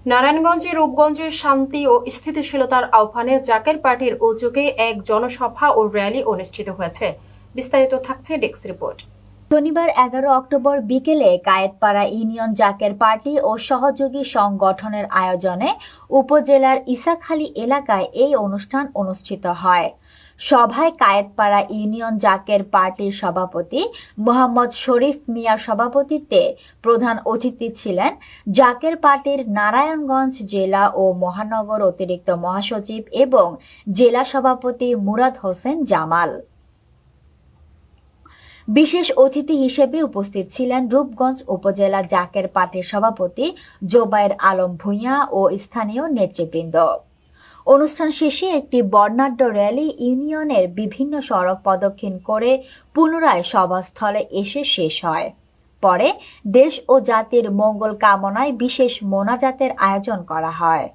নারায়ণগঞ্জে রূপগঞ্জের শান্তি ও স্থিতিশীলতার আহ্বানে জাকের পার্টির উদ্যোগে এক জনসভা ও র্যালি অনুষ্ঠিত হয়েছে। বিস্তারিত থাকছে ডেস্ক রিপোর্ট। শনিবার 11 অক্টোবর বিকেলে কায়েতপাড়া ইউনিয়ন জাকের পার্টি ও সহযোগী সংগঠনের আয়োজনে উপজেলার ইসাখালী এলাকায় এই অনুষ্ঠান অনুষ্ঠিত হয়। সভায় কায়েতপাড়া ইউনিয়ন জাকের পার্টির সভাপতি মোহাম্মদ শরীফ মিয়ার সভাপতিত্বে প্রধান অতিথি ছিলেন জাকের পার্টির নারায়ণগঞ্জ জেলা ও মহানগর অতিরিক্ত মহাসচিব এবং জেলা সভাপতি মুরাদ হোসেন জামাল। বিশেষ অতিথি হিসেবে উপস্থিত ছিলেন রূপগঞ্জ উপজেলা জাকের পার্টির সভাপতি জোবায়ের আলম ভূঁইয়া ও স্থানীয় নেতৃবৃন্দ। অনুষ্ঠান শেষে একটি বর্ণাঢ্য র্যালি ইউনিয়নের বিভিন্ন সড়ক প্রদক্ষিণ করে পুনরায় সভাস্থলে এসে শেষ হয়। পরে দেশ ও জাতির মঙ্গল কামনায় বিশেষ মোনাজাতের আয়োজন করা হয়।